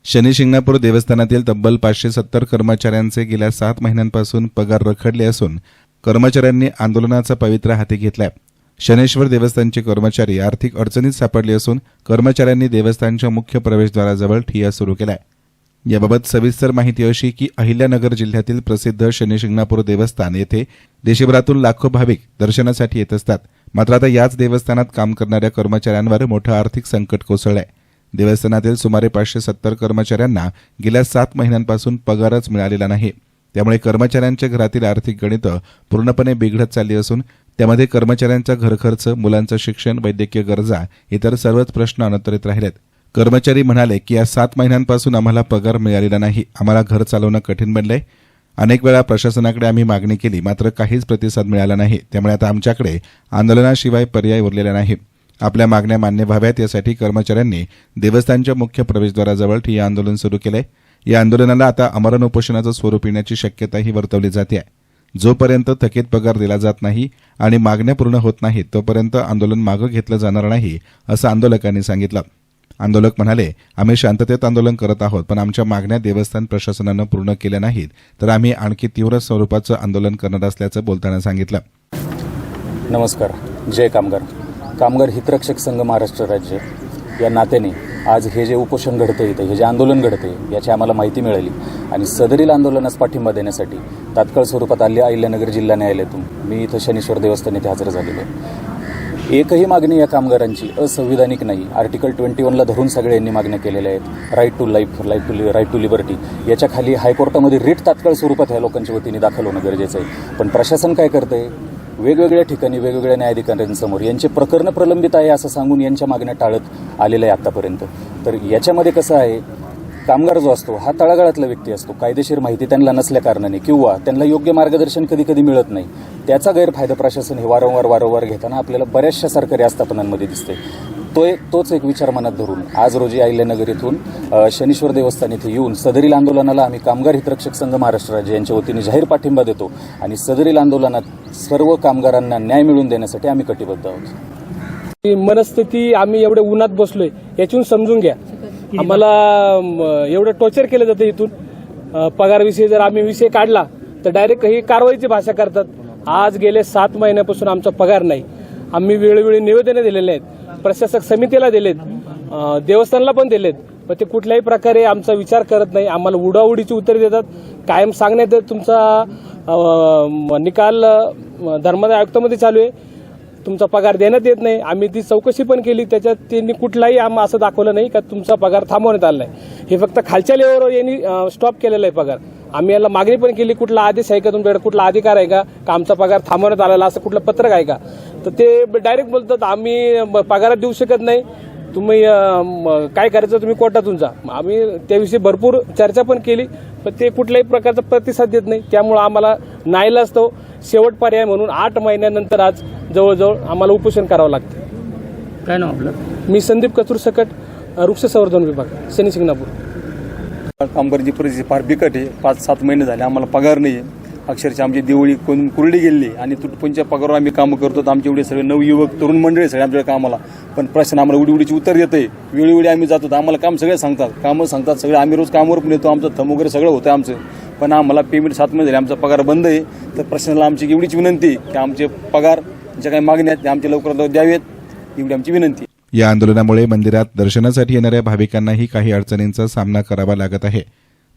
शनी शिंगणापूर देवस्थानातील तब्बल 570 कर्मचाऱ्यांचे गेल्या 7 महिन्यांपासून पगार रखडले असून कर्मचाऱ्यांनी आंदोलनाचा पवित्रा हाती घेतलाय। शनेश्वर देवस्थानचे कर्मचारी आर्थिक अडचणीत सापडले असून कर्मचाऱ्यांनी देवस्थानच्या मुख्य प्रवेशद्वाराजवळ ठिय्या सुरू केलाय। याबाबत सविस्तर माहिती अशी की अहिल्यानगर जिल्ह्यातील प्रसिद्ध शनी शिंगणापूर देवस्थान येथे देशभरातून लाखो भाविक दर्शनासाठी येत असतात। मात्र आता याच देवस्थानात काम करणाऱ्या कर्मचाऱ्यांवर मोठं आर्थिक संकट कोसळलंय। देवस्थानातील सुमारे 570 कर्मचाऱ्यांना गेल्या 7 महिन्यांपासून पगारच मिळालेला नाही। त्यामुळे कर्मचाऱ्यांच्या घरातील आर्थिक गणितं पूर्णपणे बिघडत चालली असून त्यामध्ये कर्मचाऱ्यांचा घरखर्च, मुलांचं शिक्षण, वैद्यकीय गरजा इतर सर्वच प्रश्न अनुत्तरित राहिलेत। कर्मचारी म्हणाले की या 7 महिन्यांपासून आम्हाला पगार मिळालेला नाही, आम्हाला घर चालवणं कठीण बनलंय। अनेक वेळा प्रशासनाकडे आम्ही मागणी केली मात्र काहीच प्रतिसाद मिळाला नाही। त्यामुळे आता आमच्याकडे आंदोलनाशिवाय पर्याय उरलेला नाही। आपल्या मागण्या मान्य व्हाव्यात यासाठी कर्मचाऱ्यांनी देवस्थानच्या मुख्य प्रवेशद्वाराजवळ ठिय्या आंदोलन सुरू केलंय। या आंदोलनाला आता आमरण उपोषणाचं स्वरूप येण्याची शक्यताही वर्तवली जाते। जोपर्यंत थकीत पगार दिला जात नाही आणि मागण्या पूर्ण होत नाहीत तोपर्यंत आंदोलन मागे घेतलं जाणार नाही असं आंदोलकांनी सांगितलं। आंदोलक म्हणाले, आम्ही शांततेत आंदोलन करत आहोत पण आमच्या मागण्या देवस्थान प्रशासनानं पूर्ण केल्या नाहीत तर आम्ही आणखी तीव्र स्वरूपाचं आंदोलन करणार असल्याचं बोलताना सांगितलं। नमस्कार, जय कामगार। कामगार हितरक्षक संघ महाराष्ट्र राज्य या नात्याने आज हे जे उपोषण घडतं इथं, हे जे आंदोलन घडतं याची आम्हाला माहिती मिळाली आणि सदरील आंदोलनास पाठिंबा देण्यासाठी तात्काळ स्वरूपात अहिल्यानगर जिल्हा न्यायालयातून मी इथं शनीश्वर देवस्थान येथे हजर झालेलो आहे। एकही मागणी या कामगारांची असंविधानिक नाही। आर्टिकल 21ला धरून सगळ्यांनी मागण्या केलेल्या आहेत। Right to life, right to liberty याच्या खाली हायकोर्टामध्ये रिट तात्काळ स्वरूपात ह्या लोकांच्या वतीने दाखल होणं गरजेचं आहे। पण प्रशासन काय करतंय, वेगवेगळ्या ठिकाणी वेगवेगळ्या न्यायाधिकाऱ्यांसमोर यांचे प्रकरण प्रलंबित आहे असं सांगून यांच्या मागण्या टाळत आलेल्या आहे आतापर्यंत। तर याच्यामध्ये कसं आहे, कामगार जो असतो हा तळागाळातला व्यक्ती असतो। कायदेशीर माहिती त्यांना नसल्या कारणाने किंवा त्यांना योग्य मार्गदर्शन कधी कधी मिळत नाही, त्याचा गैरफायदा प्रशासन हे वारंवार घेताना आपल्याला बऱ्याचशा सरकारी आस्थापनांमध्ये दिसते। तोच एक विचार मनात धरून आज रोजी अहिल्यानगर येथून शनीश्वर देवस्थान येथे येऊन सदरील आंदोलनाला आम्ही कामगार हितरक्षक संघ महाराष्ट्र राज्य यांच्या वतीने जाहीर पाठिंबा देतो आणि सदरील आंदोलनात सर्व कामगारांना न्याय मिळवून देण्यासाठी आम्ही कटिबद्ध आहोत। मनस्थिती आम्ही एवढे उन्हात बसलोय यातून समजून घ्या। आम्हाला एवढं टॉर्चर केलं जातं इथून। पगारविषयी जर आम्ही विषय काढला तर डायरेक्ट ही कारवाईची भाषा करतात। आज गेले 7 महिन्यापासून आमचा पगार नाही। आम्ही वेळोवेळी निवेदने दिलेले आहेत, प्रशासक समितीला दिलेत, देवस्थानला पण दिलेत, पण ते कुठल्याही प्रकारे आमचा विचार करत नाही। आम्हाला उडाउडीची उत्तरे देतात। कायम सांगण्यात तुमचा निकाल धर्मादाय आयुक्तामध्ये चालू आहे, तुमचा पगार देण्यात येत नाही। आम्ही ती चौकशी पण केली, त्याच्यात त्यांनी कुठलाही आम्हाला असं दाखवलं नाही का तुमचा पगार थांबवण्यात आला नाही। हे फक्त खालच्या लेवलवर यांनी स्टॉप केलेला आहे पगार। आम्ही याला मागणी पण केली, कुठला आदेश आहे का तुमच्याकडे, कुठला अधिकार आहे का आमचा पगार थांबवण्यात आलेला असं कुठलं पत्रक आहे का। तर ते डायरेक्ट बोलतात आम्ही पगारात देऊ शकत नाही, तुम्ही काय करायचं तुम्ही कोर्टातून जा। आम्ही त्याविषयी भरपूर चर्चा पण केली पण ते कुठल्याही प्रकारचा प्रतिसाद देत नाही। त्यामुळे आम्हाला नाईलाज शेवट पर्याय म्हणून 8 महिन्यानंतर आज जवळजवळ आम्हाला उपोषण करावं लागतं। काय नाव आपलं? मी संदीप कचूर सकट, वृक्ष संवर्धन विभाग, शनी शिंगणापूर। कामगारांची परिस्थिती फार बिकट आहे। 5-7 महिने झाले आम्हाला पगार नाही आहे। अक्षरशः आमची दिवाळी कुरडी गेली आणि तुटपुंच्या पगारावर आम्ही कामं करतो। आमचे एवढे सगळे नवयुवक तरुण मंडळी सगळे आमच्या कामाला, पण प्रश्न आम्हाला उडीची उत्तर देते। वेळोवेळी आम्ही जातो, आम्हाला काम सगळे सांगतात, कामं सांगतात सगळे। आम्ही रोज कामावर पण येतो, आमचं थंब वगैरे सगळं होतं आमचं, पण आम्हाला पेमेंट 7 महिने झाले, आमचा पगार बंद आहे। तर प्रश्नाला आमची एवढीच विनंती की आमचे पगार ज्या काही मागण्या आहेत आमच्या लवकरात द्यावेत, एवढी आमची विनंती। या आंदोलनामुळे मंदिरात दर्शनासाठी येणाऱ्या भाविकांनाही काही अडचणींचा सामना करावा लागत आहे।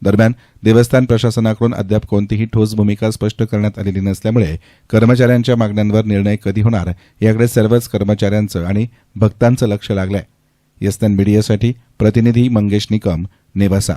दरम्यान देवस्थान प्रशासनाकडून अद्याप कोणतीही ठोस भूमिका स्पष्ट करण्यात आलेली नसल्यामुळे कर्मचाऱ्यांच्या मागण्यांवर निर्णय कधी होणार याकडे सर्वच कर्मचाऱ्यांचं आणि भक्तांचं लक्ष लागलंय। यस्तान मीडियासाठी प्रतिनिधी मंगेश निकम, नेवासा।